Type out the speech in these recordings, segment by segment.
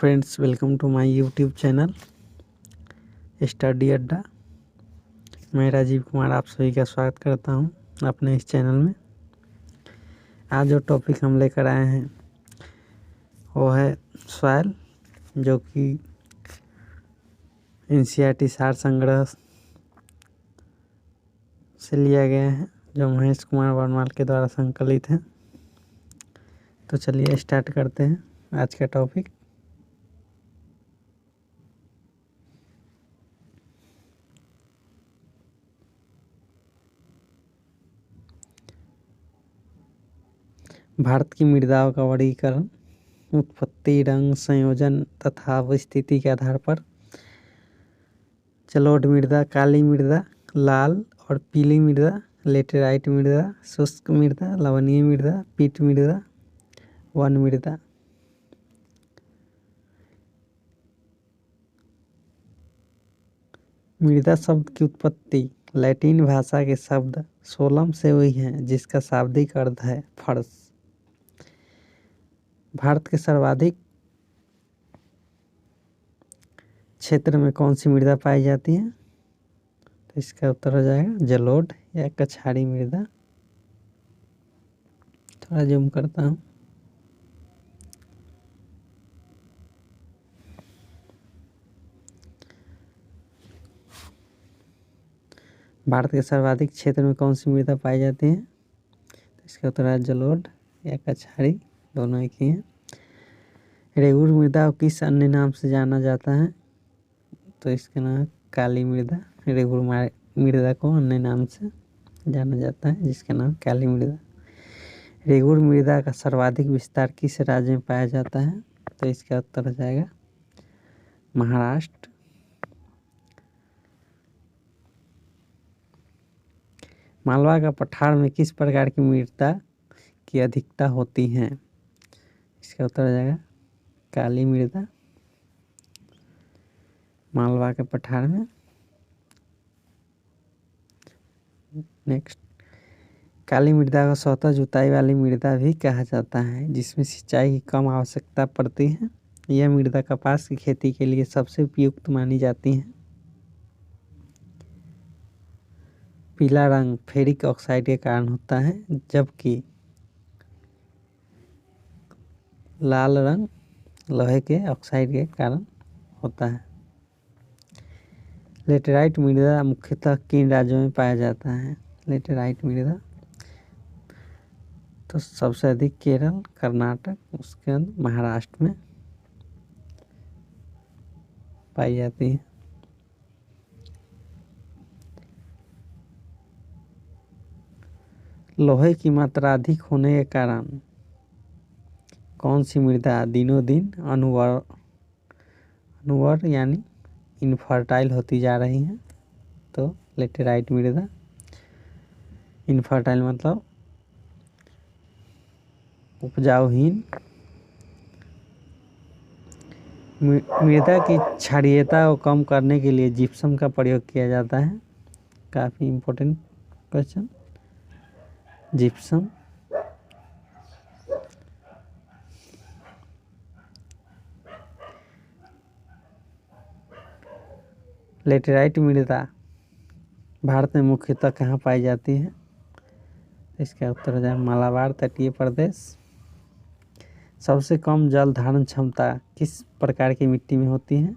Friends, welcome to my YouTube channel study Adda. मैं राजीव कुमार आप सभी का स्वागत करता हूं अपने इस चैनल में। आज जो टॉपिक हम लेकर आए हैं वो है सॉइल, जो कि एनसीईआरटी सार संग्रह से लिया गया है, जो महेश कुमार वर्माल के द्वारा संकलित है। तो चलिए स्टार्ट करते हैं आज का टॉपिक। भारत की मृदाओं का वर्गीकरण उत्पत्ति, रंग, संयोजन तथा अवस्थिति के आधार पर जलोढ़ मृदा, काली मृदा, लाल और पीली मृदा, लेटेराइट मृदा, शुष्क मृदा, लवणीय मृदा, पीट मृदा, वन मृदा। मृदा शब्द की उत्पत्ति लैटिन भाषा के शब्द सोलम से हुई है, जिसका शाब्दिक अर्थ है फर्श। भारत के सर्वाधिक क्षेत्र में कौन सी मृदा पाई जाती है? तो इसका उत्तर हो जाएगा जलोढ़ या कछाड़ी मृदा। थोड़ा जूम करता हूँ। भारत के सर्वाधिक क्षेत्र में कौन सी मृदा पाई जाती है? तो इसका उत्तर है जलोढ़ या कछाड़ी, दोनों एक ही हैं। रेगुर मृदा को किस अन्य नाम से जाना जाता है? तो इसका नाम है काली मृदा। रेगुर मृदा को अन्य नाम से जाना जाता है, जिसका नाम काली मृदा। रेगुर मृदा का सर्वाधिक विस्तार किस राज्य में पाया जाता है? तो इसका उत्तर हो जाएगा महाराष्ट्र। मालवा का पठार में किस प्रकार की मृदा की अधिकता होती है? इसका उत्तर हो जाएगा काली मृदा। मालवा के पठार में। नेक्स्ट, काली मृदा को स्वतः जुताई वाली मृदा भी कहा जाता है, जिसमें सिंचाई की कम आवश्यकता पड़ती है। यह मृदा कपास की खेती के लिए सबसे उपयुक्त मानी जाती है। पीला रंग फेरिक ऑक्साइड के कारण होता है, जबकि लाल रंग लोहे के ऑक्साइड के कारण होता है। लेटेराइट मृदा मुख्यतः किन राज्यों में पाया जाता है? लेटेराइट मृदा तो सबसे अधिक केरल, कर्नाटक, उसके बाद महाराष्ट्र में पाई जाती है। लोहे की मात्रा अधिक होने के कारण कौन सी मृदा दिनों दिन अनुवर यानी इनफर्टाइल होती जा रही है? तो लेटेराइट मृदा। इनफर्टाइल मतलब उपजाऊहीन। मृदा की क्षारीयता को कम करने के लिए जिप्सम का प्रयोग किया जाता है। काफ़ी इम्पोर्टेंट क्वेश्चन। जिप्सम लेटेराइट मृदा भारत में मुख्यतः कहाँ पाई जाती है? इसका उत्तर हो जाए मालाबार तटीय प्रदेश। सबसे कम जल धारण क्षमता किस प्रकार की मिट्टी में होती है?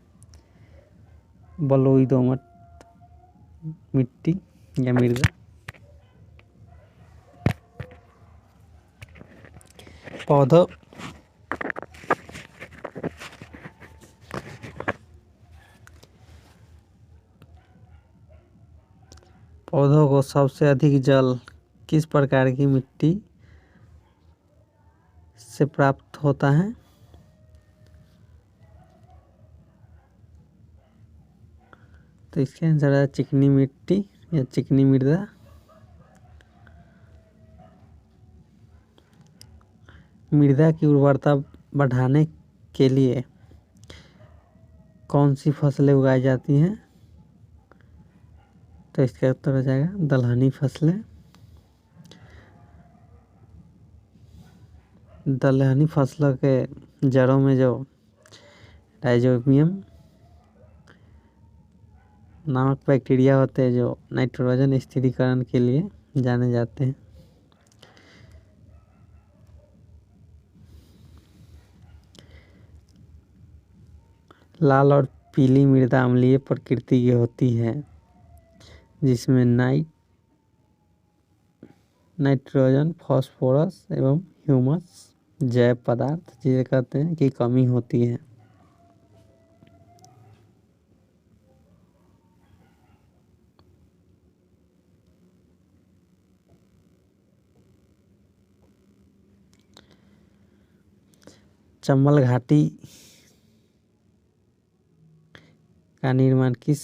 बलुई दोमट मिट्टी या मृदा। पौधों को सबसे अधिक जल किस प्रकार की मिट्टी से प्राप्त होता है? तो इसके आंसर है चिकनी मिट्टी या चिकनी मृदा। मृदा की उर्वरता बढ़ाने के लिए कौन सी फसलें उगाई जाती हैं? तो इसका उत्तर हो जाएगा दलहनी फसलें। दलहनी फसलों के जड़ों में जो राइजोबियम नामक बैक्टीरिया होते हैं जो नाइट्रोजन स्थिरीकरण के लिए जाने जाते हैं। लाल और पीली मृदा अम्लीय प्रकृति की होती है, जिसमें नाइट्रोजन, फास्फोरस एवं ह्यूमस जैव पदार्थ जिसे कहते हैं की कमी होती है। चंबल घाटी का निर्माण किस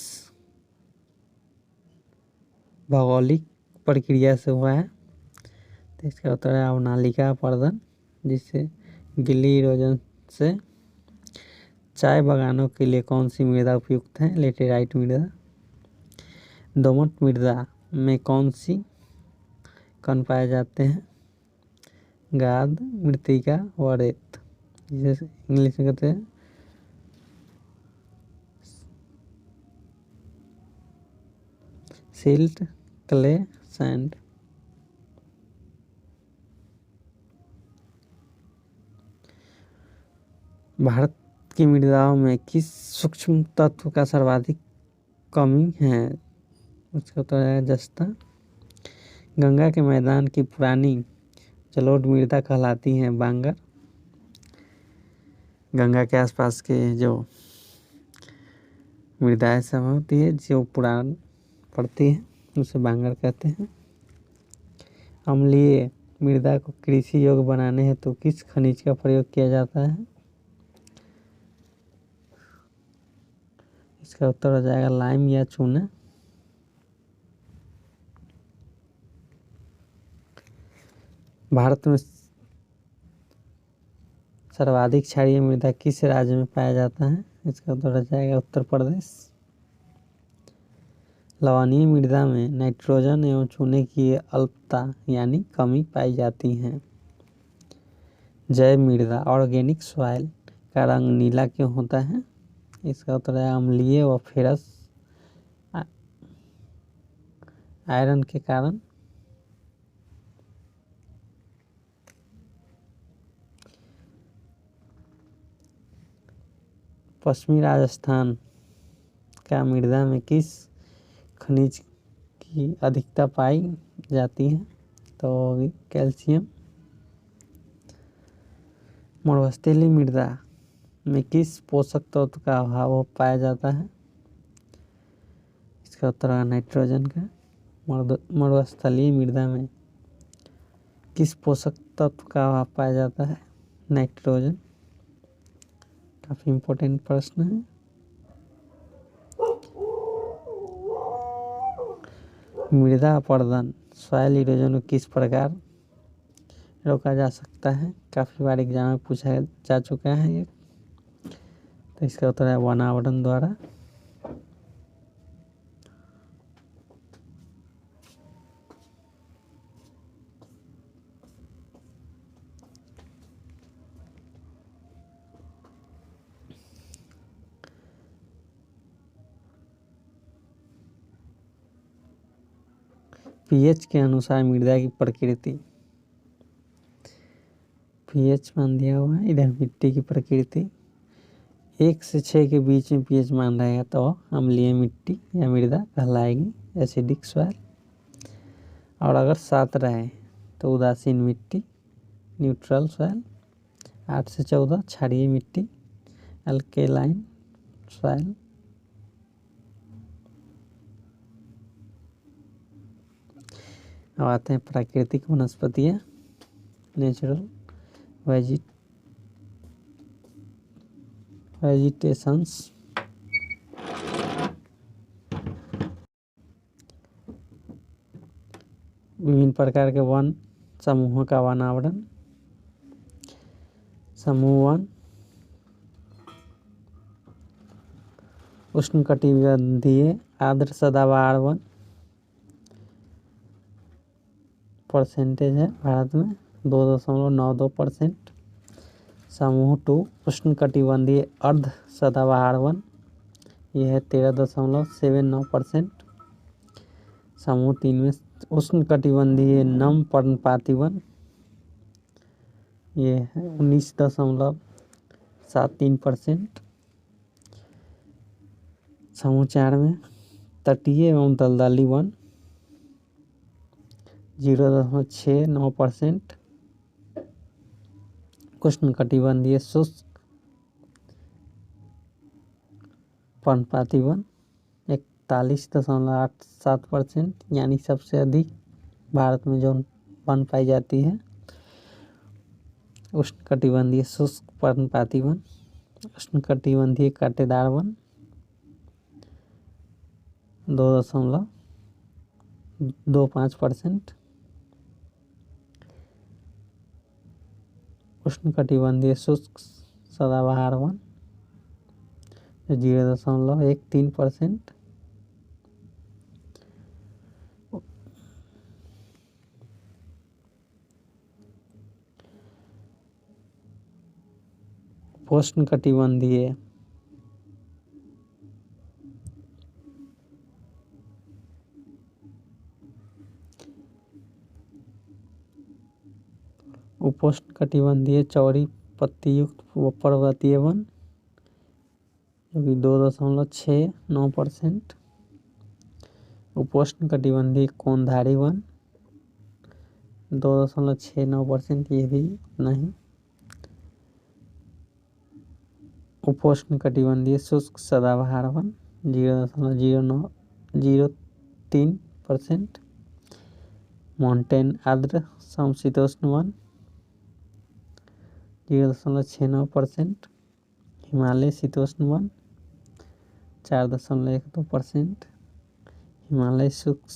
भौगोलिक प्रक्रिया से हुआ है? तो इसका उत्तर है अवनालिका अपरदन, जिससे गिल्ली इरोजन से। चाय बागानों के लिए कौन सी मृदा उपयुक्त है? लेटेराइट मृदा। दोमट मृदा में कौन सी कण पाए जाते हैं? गाद, मृत्तिका व रेत, जिसे इंग्लिश में कहते हैं सिल्ट, क्ले, सैंड। भारत की मृदाओं में किस सूक्ष्म तत्व का सर्वाधिक कमी है? उसका उत्तर है जस्ता। गंगा के मैदान की पुरानी जलोढ़ मृदा कहलाती है बांगर। गंगा के आसपास के जो मृदाएं सब होती है जो पुरान पड़ती है उसे बांगर कहते हैं। अम्लीय मृदा को कृषि योग्य बनाने हेतु किस खनिज का प्रयोग किया जाता है? इसका उत्तर हो जाएगा लाइम या चूना। भारत में सर्वाधिक क्षारीय मृदा किस राज्य में पाया जाता है? इसका उत्तर हो जाएगा उत्तर प्रदेश। लवणीय मृदा में नाइट्रोजन एवं चूने की अल्पता यानी कमी पाई जाती है। जैव मृदा ऑर्गेनिक सॉइल का रंग नीला क्यों होता है? इसका उत्तर है अम्लीय व फेरस आयरन के कारण। पश्चिमी राजस्थान का मृदा में किस खनिज की अधिकता पाई जाती है? तो कैल्शियम। मरुस्थलीय मृदा में किस पोषक तत्व का अभाव पाया जाता है? इसका उत्तर है नाइट्रोजन का। मरुस्थलीय मृदा में किस पोषक तत्व का अभाव पाया जाता है? नाइट्रोजन। काफी इम्पोर्टेंट प्रश्न है। मृदा अपरदन सॉइल इरोजन को किस प्रकार रोका जा सकता है? काफी बार एग्जाम में पूछा जा चुका है ये। तो इसका उत्तर है वनावरण द्वारा। पीएच के अनुसार मृदा की प्रकृति। पीएच मान दिया हुआ है। इधर मिट्टी की प्रकृति 1 से 6 के बीच में पीएच मान रहेगा तो अम्लीय मिट्टी या मृदा कहलाएगी, एसिडिक सॉइल। और अगर 7 रहे तो उदासीन मिट्टी, न्यूट्रल सॉइल। 8 से 14 क्षारीय मिट्टी, अल्केलाइन सॉइल। अब आते हैं प्राकृतिक वनस्पतियाँ, नेचुरल वेजिटेशंस। विभिन्न प्रकार के वन समूहों का वनावरण। समूह वन उष्णकटिबंधीय आर्द्र सदाबहार वन परसेंटेज है भारत में 2.92%। समूह 2 उष्णकटिबंधीय अर्ध सदाबहार वन, यह है 13.79%। समूह 3 में उष्णकटिबंधीय नम पर्णपाती वन, ये है 19.73%। समूह 4 में तटीय एवं दलदली वन 0.69%। उष्णकटिबंधीय शुष्क पर्णपाती वन 41.87%, यानी सबसे अधिक भारत में जो वन पाई जाती है उष्णकटिबंधीय शुष्क पर्णपाती वन। उष्णकटिबंधीय कांटेदार वन 2.25%। उष्णकटिबंधीय शुष्क सदाबहार वन 0.13%। उपोष्णकटिबंधीय उपोष्णकटिबंधीय चौड़ी पत्तीयुक्त पर्वतीय वन जो कि 2.69%। उपोष्णकटिबंधीय कोनधारी वन 2.69%, ये भी नहीं। उपोष्णकटिबंधीय शुष्क सदाबहार वन 0.03%। माउंटेन आर्द्र समशीतोष्ण वन 0.69%। हिमालय शीतोष्ण वन 4.12%। हिमालय शुष्क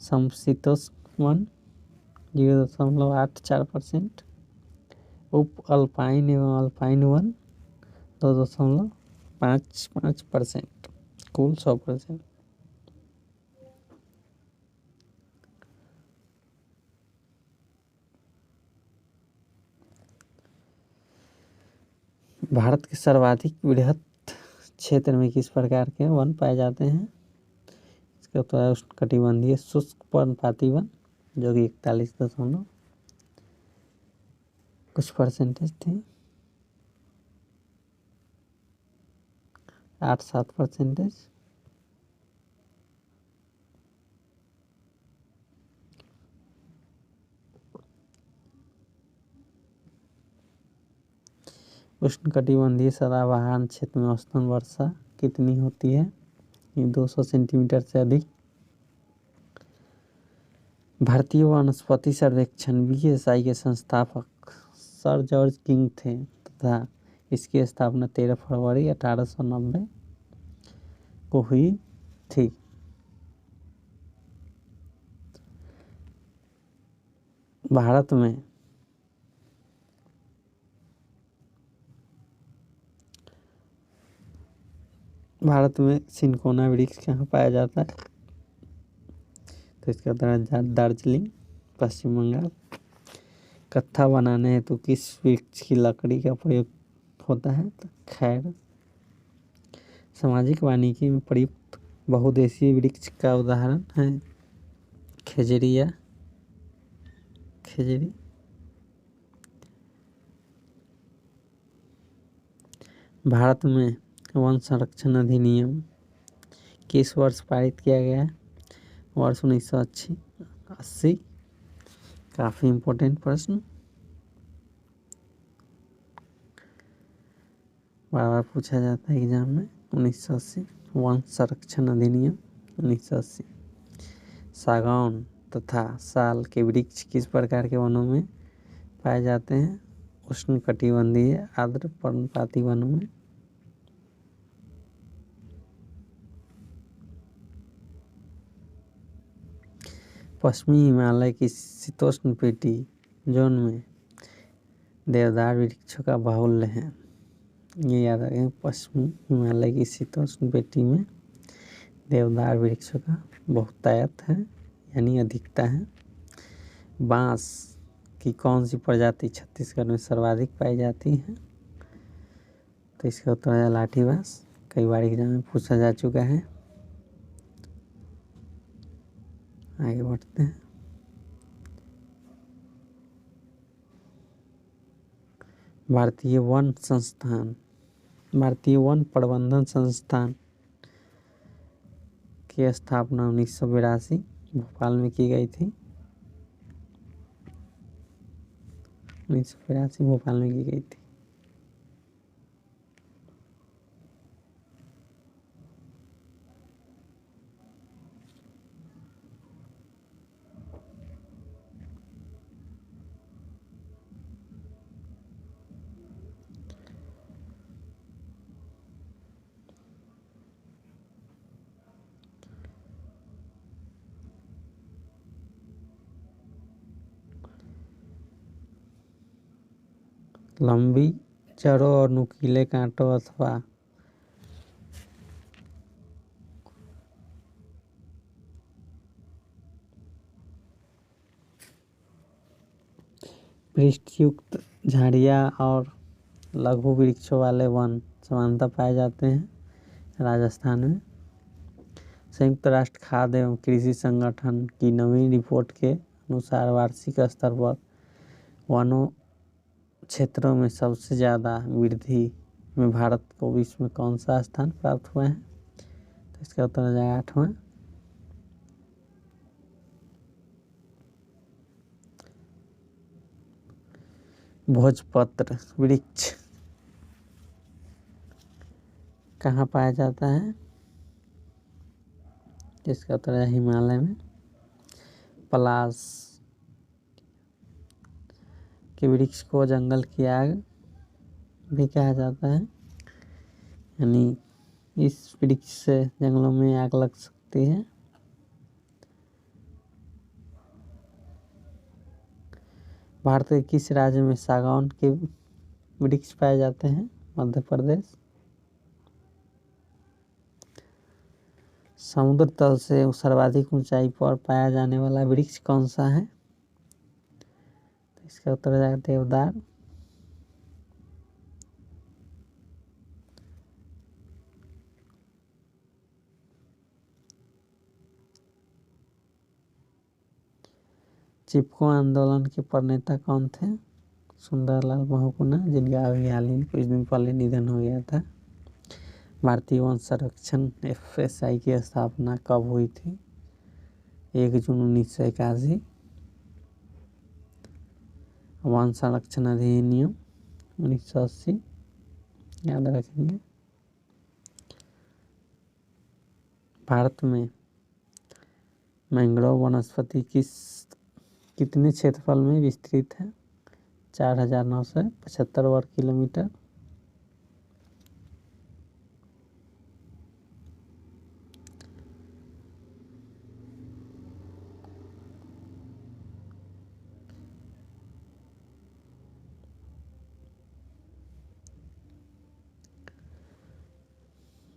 समशीतोष्ण वन 0.84%। उप अल्पाइन एवं अल्पाइन वन 2.55%, कुल 100%। भारत के सर्वाधिक वृहत क्षेत्र में किस प्रकार के वन पाए जाते हैं? इसका उत्तर है उष्णकटिबंधीय शुष्क पर्णपाती वन जो कि 41 दशमलव कुछ परसेंटेज थे, 87%। उष्णकटिबंधीय सदाबहार क्षेत्र में औसतन वर्षा कितनी होती है? 200 सेंटीमीटर से अधिक। भारतीय वनस्पति सर्वेक्षण BSI के संस्थापक सर जॉर्ज किंग थे तथा इसकी स्थापना 13 फरवरी 1890 को हुई थी। भारत में सिनकोना वृक्ष कहाँ पाया जाता है? तो इसका उत्तर है दार्जिलिंग, पश्चिम बंगाल। कत्था बनाने हेतु किस वृक्ष की लकड़ी का प्रयोग होता है? तो खैर। सामाजिक वानिकी में प्रयुक्त बहुउद्देशीय वृक्ष का उदाहरण है खेजड़ी। भारत में वन संरक्षण अधिनियम किस वर्ष पारित किया गया है? वर्ष 1980। काफी इम्पोर्टेंट प्रश्न, बार बार पूछा जाता है एग्जाम में। 1980 वन संरक्षण अधिनियम 1980। सागौन तथा साल के वृक्ष किस प्रकार के वनों में पाए जाते हैं? उष्णकटिबंधीय आर्द्र पर्णपाती वनों में। पश्चिमी हिमालय की शीतोष्ण पेटी जोन में देवदार वृक्षों का बाहुल्य है। ये याद रखें, पश्चिमी हिमालय की शीतोष्ण पेटी में देवदार वृक्षों का बहुतायत है, यानी अधिकता है। बांस की कौन सी प्रजाति छत्तीसगढ़ में सर्वाधिक पाई जाती है? तो इसका उत्तर है लाठी बाँस। कई बार एग्जाम में पूछा जा चुका है। आगे बढ़ते हैं। भारतीय वन प्रबंधन संस्थान की स्थापना 1982 भोपाल में की गई थी। 1982 भोपाल में की गई थी। लंबी जड़ों और नुकीले कांटों अथवा पृष्ठयुक्त झाड़ियाँ और लघु वृक्षों वाले वन समानता पाए जाते हैं राजस्थान में। संयुक्त राष्ट्र खाद्य एवं कृषि संगठन की नवीन रिपोर्ट के अनुसार वार्षिक स्तर पर वनों क्षेत्रों में सबसे ज़्यादा वृद्धि में भारत को विश्व में कौन सा स्थान प्राप्त हुआ है? तो इसका उत्तर हो जाएगा 8वां। भोजपत्र वृक्ष कहाँ पाया जाता है? इसका उत्तर है हिमालय में। पलाश के वृक्ष को जंगल की आग भी कहा जाता है, यानी इस वृक्ष से जंगलों में आग लग सकती है। भारत के किस राज्य में सागौन के वृक्ष पाए जाते हैं? मध्य प्रदेश। समुद्र तल से सर्वाधिक ऊंचाई पर पाया जाने वाला वृक्ष कौन सा है? तो इसका उत्तर हो जाएगा देवदार। चिपको आंदोलन के प्रणेता कौन थे? सुंदरलाल बहुगुणा, जिनका अभी हाल ही कुछ दिन पहले निधन हो गया था। भारतीय वन संरक्षण FSI की स्थापना कब हुई थी? 1 जून 1981। वन संरक्षण अधिनियम 1980 याद रखेंगे। भारत में मैंग्रोव वनस्पति कितने क्षेत्रफल में विस्तृत है? 4975 वर्ग किलोमीटर।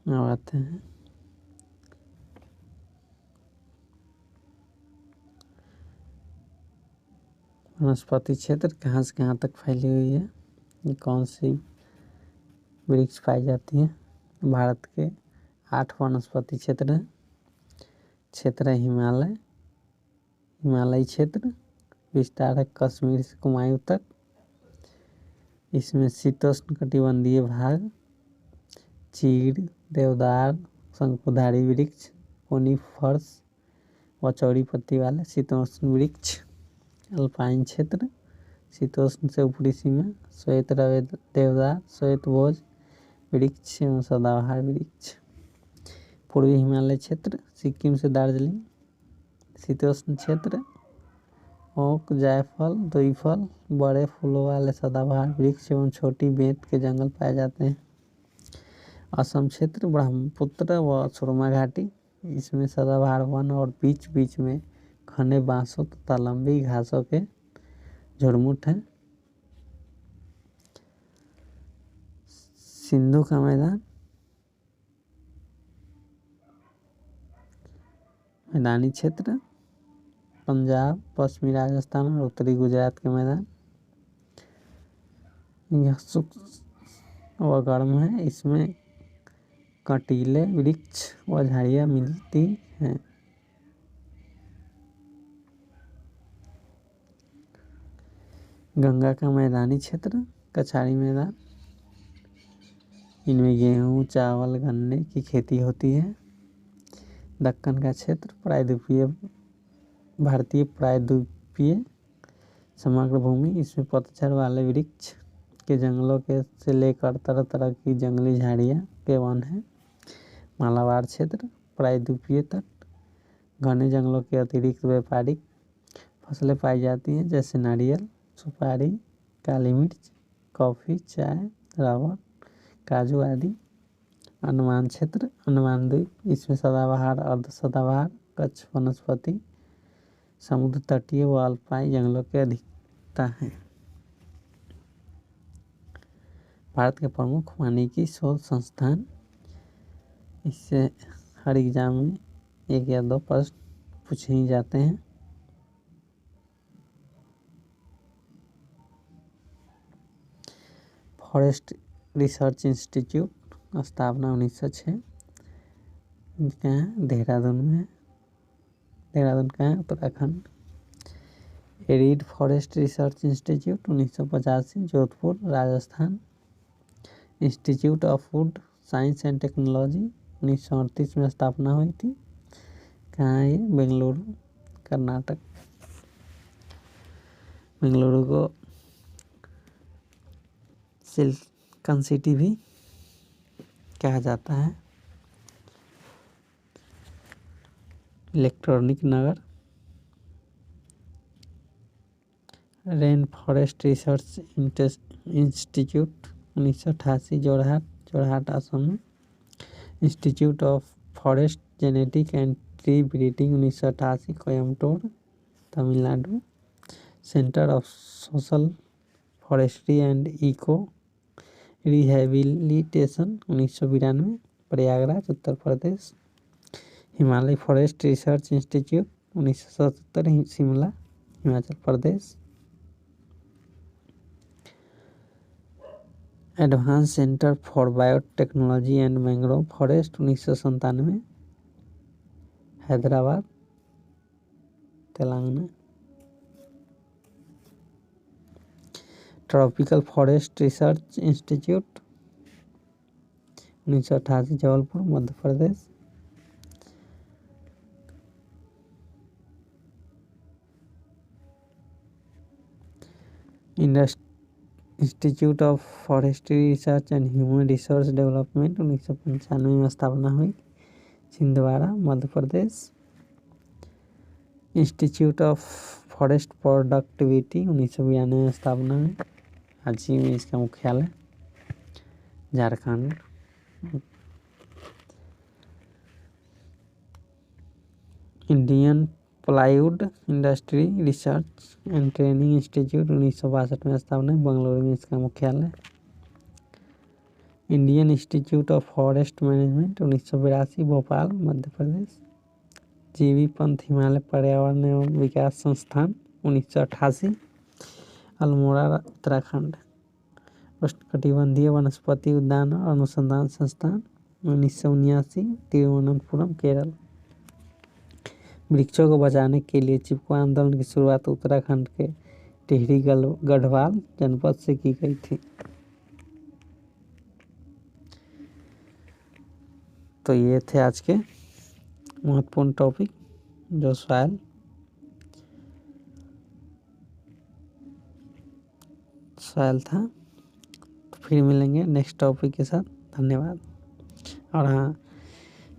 अब आते हैं वनस्पति क्षेत्र कहाँ से कहाँ तक फैली हुई है, ये कौन सी वृक्ष पाई जाती है? भारत के 8 वनस्पति क्षेत्र हैं। क्षेत्र है हिमालयी क्षेत्र, विस्तार है कश्मीर से कुमायूं तक। इसमें शीतोष्ण कटिबंधीय भाग, चीड़, देवदार, शंकुधारी वृक्ष, कोनिफर्स व चौड़ी पत्ती वाले शीतोष्ण वृक्ष। अल्पाइन क्षेत्र, शीतोष्ण से ऊपरी सीमा, श्वेत देवदार, श्वेत भोज वृक्ष एवं सदाबहार वृक्ष। पूर्वी हिमालय क्षेत्र, सिक्किम से दार्जिलिंग, शीतोष्ण क्षेत्र, ओक, जायफल, दुईफल, बड़े फूलों वाले सदाबहार वृक्ष एवं छोटी बेंत के जंगल पाए जाते हैं। असम क्षेत्र, ब्रह्मपुत्र व सुरमा घाटी, इसमें सदाबहार वन और बीच बीच में घने बांसों तथा लंबी घासों के झुरमुट हैं। सिंधु का मैदान मैदानी क्षेत्र, पंजाब, पश्चिमी राजस्थान और उत्तरी गुजरात के मैदान। यह शुष्क व गर्म है। इसमें कंटीले वृक्ष व झाड़ियाँ मिलती हैं। गंगा का मैदानी क्षेत्र, कछारी मैदान। इनमें गेहूँ, चावल, गन्ने की खेती होती है। दक्कन का क्षेत्र, प्रायद्वीपीय, भारतीय प्रायद्वीपीय समग्र भूमि। इसमें पतझड़ वाले वृक्ष के जंगलों के से लेकर तरह तरह की जंगली झाड़ियाँ के वन हैं। मालाबार क्षेत्र, प्रायद्वीपीय तट। घने जंगलों के अतिरिक्त व्यापारिक फसलें पाई जाती हैं, जैसे नारियल, सुपारी, काली मिर्च, कॉफ़ी, चाय, रबर, काजू आदि। अंडमान क्षेत्र, अंडमान द्वीप। इसमें सदाबहार, अर्ध सदाबहार, कच्छ वनस्पति, समुद्र तटीय व अल्पाइन जंगलों की अधिकता है। भारत के प्रमुख वानिकी शोध संस्थान। इससे हर एग्जाम में 1 या 2 प्रश्न पूछे ही जाते हैं। फॉरेस्ट रिसर्च इंस्टीट्यूट, स्थापना 1906। कहाँ है? देहरादून में है। देहरादून कहाँ है? Uttarakhand. Arid forest research institute 1985, Jodhpur, Rajasthan. Institute of food science and technology 1938 में स्थापना हुई थी। कहाँ है ये? बेंगलुरु, कर्नाटक। बेंगलुरु को सिलिकॉन सिटी भी कहा जाता है। इलेक्ट्रॉनिक नगर। Rain forest research institute 1988, Jorhat Assam में। Institute of forest genetic and tree breeding 1988, Coimbatore, Tamil Nadu. Centre of social forestry and eco rehabilitation 1992, Prayagraj, Uttar Pradesh. Himalaya forest research institute 1977, Shimla, Himachal Pradesh. Advance centre for biotechnology and mangrove forest 1997, Hyderabad, Telangana. Tropical forest research institute 1988, Jabalpur, Madhya Pradesh. Institute of forestry research and human resource development 1995 में स्थापना हुई, Chhindwara, Madhya Pradesh. Institute of forest productivity 1992 में स्थापना हुई, रांची में इसका मुख्यालय, Jharkhand. Indian plywood industry research and training institute 1962 में स्थापना है, बेंगलुरु में इसका मुख्यालय। Indian institute of forest management 1982, Bhopal, Madhya Pradesh. G V Pant Himalaya पर्यावरण एवं विकास संस्थान 1988, अल्मोड़ा, उत्तराखंड। उष्णकटिबंधीय वनस्पति उद्यान और अनुसंधान संस्थान 1979, तिरुवनंतपुरम, केरल। वृक्षों को बचाने के लिए चिपको आंदोलन की शुरुआत उत्तराखंड के टिहरी गढ़वाल जनपद से की गई थी। तो ये थे आज के महत्वपूर्ण टॉपिक जो सवाल था। तो फिर मिलेंगे नेक्स्ट टॉपिक के साथ। धन्यवाद। और हाँ,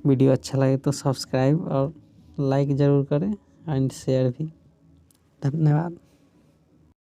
वीडियो अच्छा लगे तो सब्सक्राइब और लाइक ज़रूर करें एंड शेयर भी। धन्यवाद।